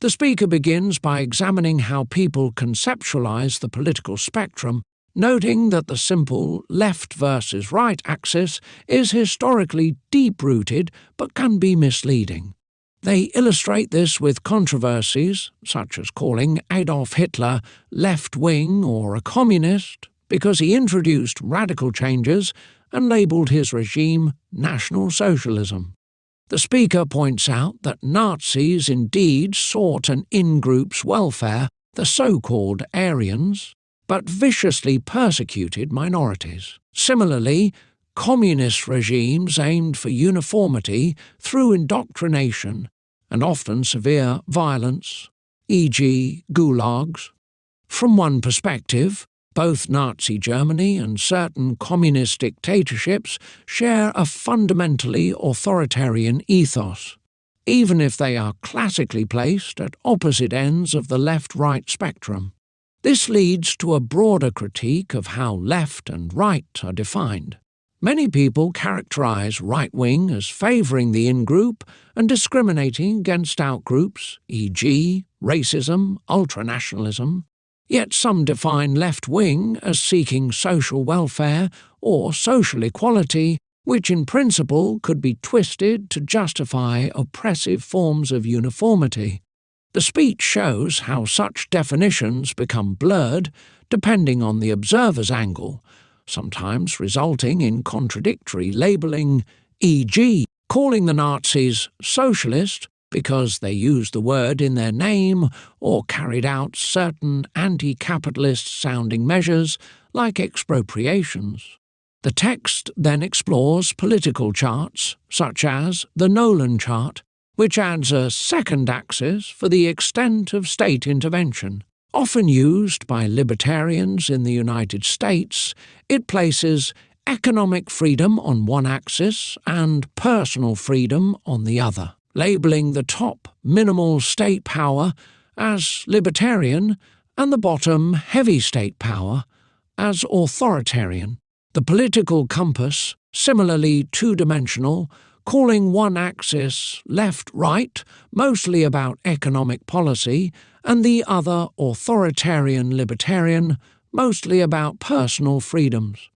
The speaker begins by examining how people conceptualize the political spectrum, noting that the simple left versus right axis is historically deep-rooted but can be misleading. They illustrate this with controversies, such as calling Adolf Hitler left-wing or a communist because he introduced radical changes and labelled his regime National Socialism. The speaker points out that Nazis indeed sought an in-group's welfare, the so-called Aryans, but viciously persecuted minorities. Similarly, communist regimes aimed for uniformity through indoctrination and often severe violence, e.g. gulags. From one perspective, both Nazi Germany and certain communist dictatorships share a fundamentally authoritarian ethos, even if they are classically placed at opposite ends of the left-right spectrum. This leads to a broader critique of how left and right are defined. Many people characterize right-wing as favoring the in-group and discriminating against outgroups, e.g. racism, ultranationalism. Yet some define left-wing as seeking social welfare or social equality, which in principle could be twisted to justify oppressive forms of uniformity. The speech shows how such definitions become blurred depending on the observer's angle, sometimes resulting in contradictory labelling, e.g., calling the Nazis socialist because they used the word in their name or carried out certain anti-capitalist-sounding measures like expropriations. The text then explores political charts, such as the Nolan Chart, which adds a second axis for the extent of state intervention. Often used by libertarians in the United States, it places economic freedom on one axis and personal freedom on the other, labelling the top minimal state power as libertarian and the bottom heavy state power as authoritarian. The political compass, similarly two-dimensional, calling one axis left-right, mostly about economic policy, and the other authoritarian-libertarian, mostly about personal freedoms.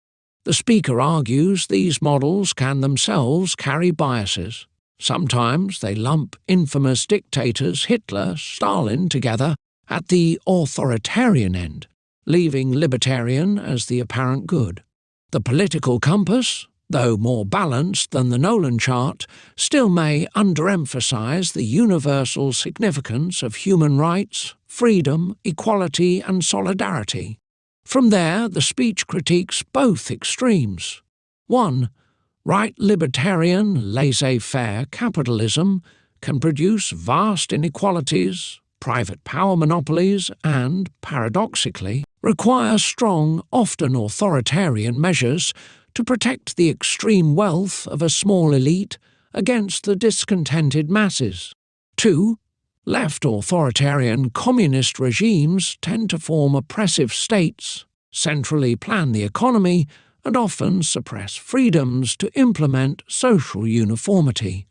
The speaker argues these models can themselves carry biases. Sometimes they lump infamous dictators Hitler, Stalin together at the authoritarian end, leaving libertarian as the apparent good. The political compass, though more balanced than the Nolan Chart, still may underemphasize the universal significance of human rights, freedom, equality and solidarity. From there, the speech critiques both extremes. 1. Right libertarian, laissez-faire capitalism can produce vast inequalities, private power monopolies and, paradoxically, require strong, often authoritarian measures to protect the extreme wealth of a small elite against the discontented masses. 2. Left authoritarian communist regimes tend to form oppressive states, centrally plan the economy, and often suppress freedoms to implement social uniformity.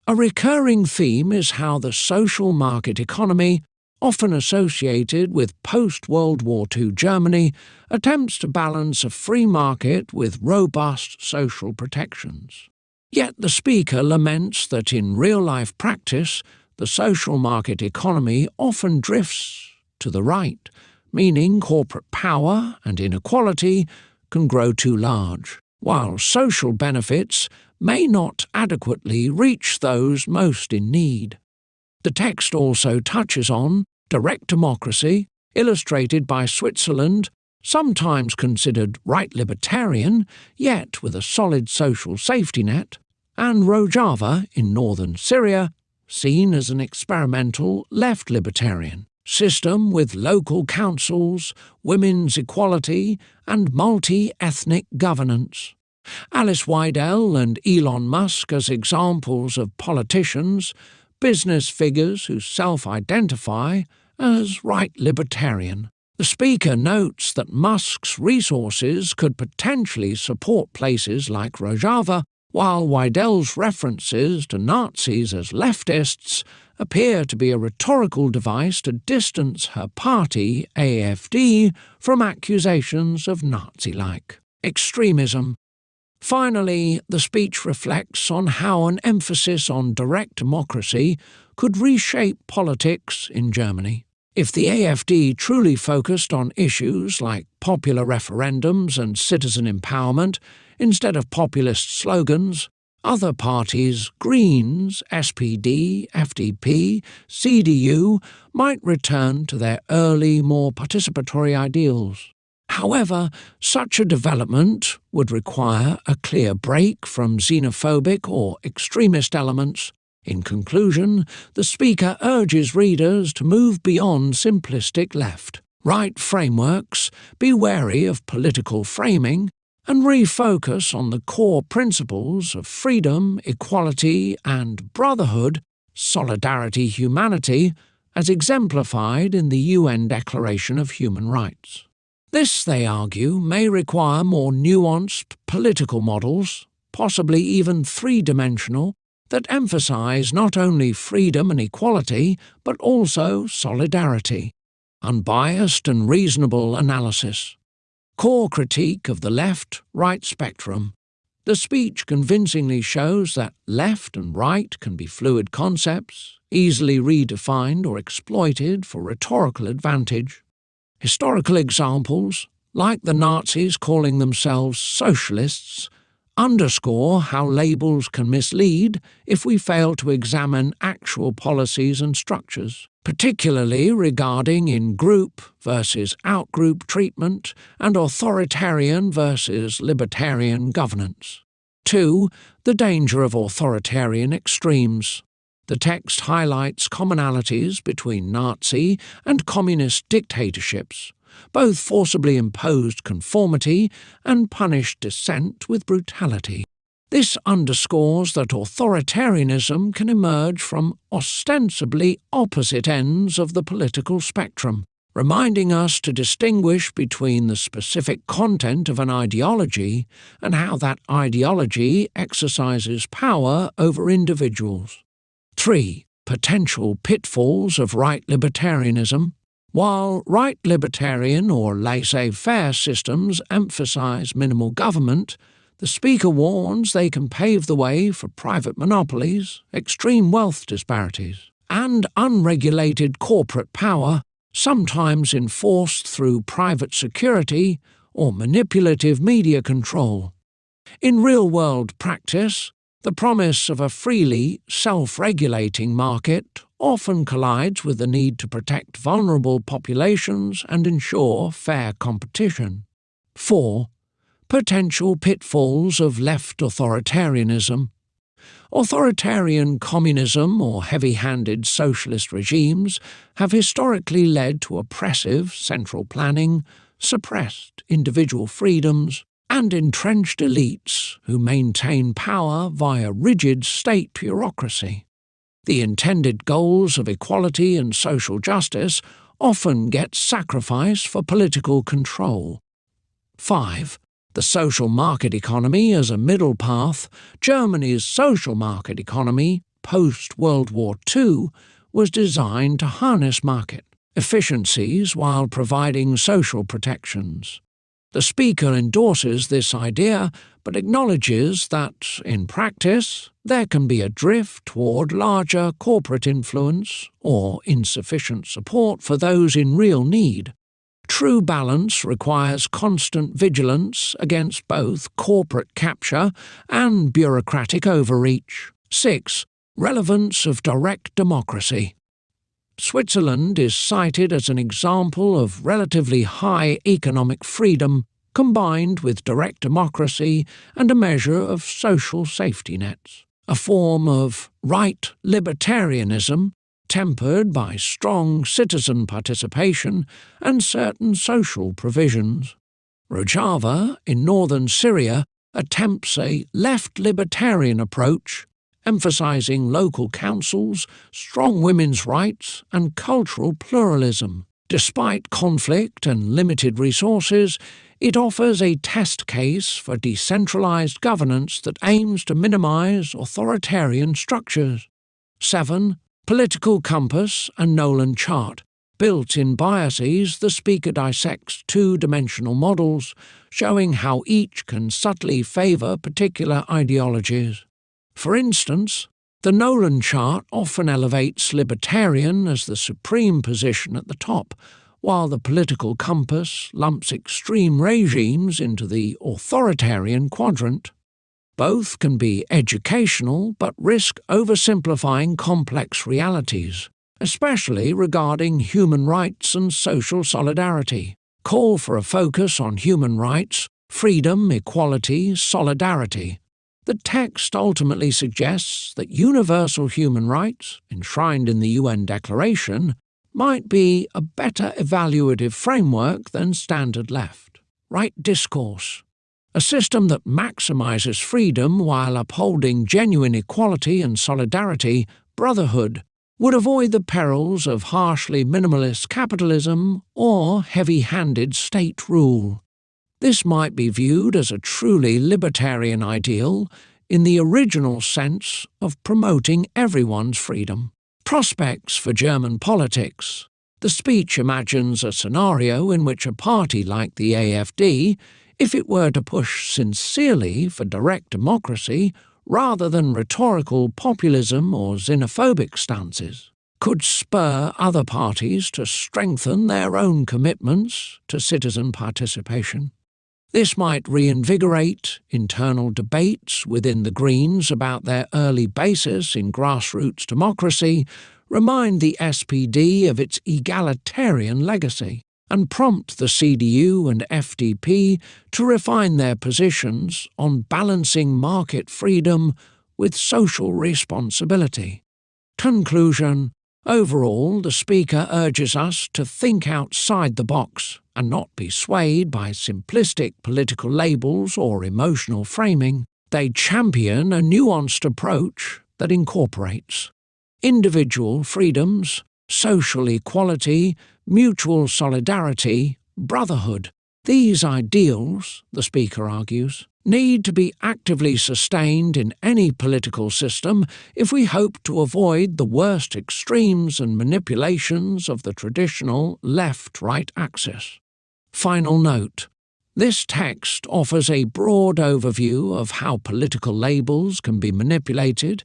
A recurring theme is how the social market economy, often associated with post-World War II Germany, attempts to balance a free market with robust social protections. Yet the speaker laments that in real-life practice, the social market economy often drifts to the right, meaning corporate power and inequality can grow too large, while social benefits may not adequately reach those most in need. The text also touches on direct democracy, illustrated by Switzerland, sometimes considered right libertarian, yet with a solid social safety net, and Rojava in northern Syria, seen as an experimental left libertarian system with local councils, women's equality, and multi-ethnic governance. Alice Weidel and Elon Musk as examples of politicians, business figures who self-identify as right libertarian. The speaker notes that Musk's resources could potentially support places like Rojava, while Weidel's references to Nazis as leftists appear to be a rhetorical device to distance her party, AfD, from accusations of Nazi-like extremism. Finally, the speech reflects on how an emphasis on direct democracy could reshape politics in Germany. If the AfD truly focused on issues like popular referendums and citizen empowerment instead of populist slogans, other parties, Greens, SPD, FDP, CDU, might return to their early, more participatory ideals. However, such a development would require a clear break from xenophobic or extremist elements. In conclusion, the speaker urges readers to move beyond simplistic left-right frameworks, be wary of political framing, and refocus on the core principles of freedom, equality, and brotherhood, solidarity, humanity, as exemplified in the UN Declaration of Human Rights. This, they argue, may require more nuanced political models, possibly even three-dimensional, that emphasize not only freedom and equality, but also solidarity, unbiased and reasonable analysis. Core critique of the left-right spectrum. The speech convincingly shows that left and right can be fluid concepts, easily redefined or exploited for rhetorical advantage. Historical examples, like the Nazis calling themselves socialists, underscore how labels can mislead if we fail to examine actual policies and structures, particularly regarding in-group versus out-group treatment and authoritarian versus libertarian governance. 2. The danger of authoritarian extremes. The text highlights commonalities between Nazi and communist dictatorships. Both forcibly imposed conformity and punished dissent with brutality. This underscores that authoritarianism can emerge from ostensibly opposite ends of the political spectrum, reminding us to distinguish between the specific content of an ideology and how that ideology exercises power over individuals. 3. Potential pitfalls of right libertarianism. While right libertarian or laissez-faire systems emphasize minimal government, the speaker warns they can pave the way for private monopolies, extreme wealth disparities, and unregulated corporate power, sometimes enforced through private security or manipulative media control. In real-world practice, the promise of a freely self-regulating market often collides with the need to protect vulnerable populations and ensure fair competition. 4. Potential pitfalls of left authoritarianism. Authoritarian communism or heavy-handed socialist regimes have historically led to oppressive central planning, suppressed individual freedoms, and entrenched elites who maintain power via rigid state bureaucracy. The intended goals of equality and social justice often get sacrificed for political control. 5. The social market economy as a middle path. Germany's social market economy, post-World War II, was designed to harness market efficiencies while providing social protections. The speaker endorses this idea, but acknowledges that, in practice, there can be a drift toward larger corporate influence or insufficient support for those in real need. True balance requires constant vigilance against both corporate capture and bureaucratic overreach. 6. Relevance of direct democracy. Switzerland is cited as an example of relatively high economic freedom combined with direct democracy and a measure of social safety nets, a form of right libertarianism tempered by strong citizen participation and certain social provisions. Rojava, in northern Syria, attempts a left libertarian approach, emphasizing local councils, strong women's rights, and cultural pluralism. Despite conflict and limited resources, it offers a test case for decentralized governance that aims to minimize authoritarian structures. 7. Political compass and Nolan chart. Built-in biases, the speaker dissects two-dimensional models, showing how each can subtly favour particular ideologies. For instance, the Nolan chart often elevates libertarian as the supreme position at the top, while the political compass lumps extreme regimes into the authoritarian quadrant. Both can be educational but risk oversimplifying complex realities, especially regarding human rights and social solidarity. Call for a focus on human rights, freedom, equality, solidarity. The text ultimately suggests that universal human rights, enshrined in the UN Declaration, might be a better evaluative framework than standard left. Right discourse. A system that maximizes freedom while upholding genuine equality and solidarity, brotherhood, would avoid the perils of harshly minimalist capitalism or heavy-handed state rule. This might be viewed as a truly libertarian ideal in the original sense of promoting everyone's freedom. Prospects for German politics. The speech imagines a scenario in which a party like the AfD, if it were to push sincerely for direct democracy rather than rhetorical populism or xenophobic stances, could spur other parties to strengthen their own commitments to citizen participation. This might reinvigorate internal debates within the Greens about their early basis in grassroots democracy, remind the SPD of its egalitarian legacy, and prompt the CDU and FDP to refine their positions on balancing market freedom with social responsibility. Conclusion. Overall, the speaker urges us to think outside the box and not be swayed by simplistic political labels or emotional framing. They champion a nuanced approach that incorporates individual freedoms, social equality, mutual solidarity, brotherhood. These ideals, the speaker argues, need to be actively sustained in any political system if we hope to avoid the worst extremes and manipulations of the traditional left-right axis. Final note. This text offers a broad overview of how political labels can be manipulated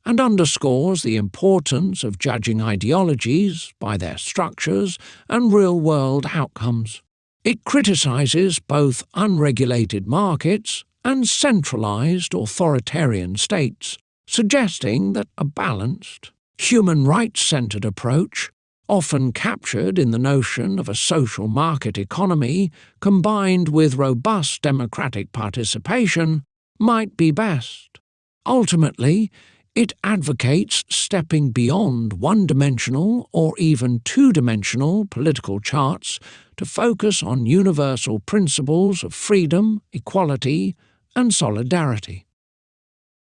and underscores the importance of judging ideologies by their structures and real-world outcomes. It criticizes both unregulated markets and centralized authoritarian states, suggesting that a balanced, human rights-centered approach, often captured in the notion of a social market economy combined with robust democratic participation, might be best. Ultimately, it advocates stepping beyond one-dimensional or even two-dimensional political charts to focus on universal principles of freedom, equality, and solidarity.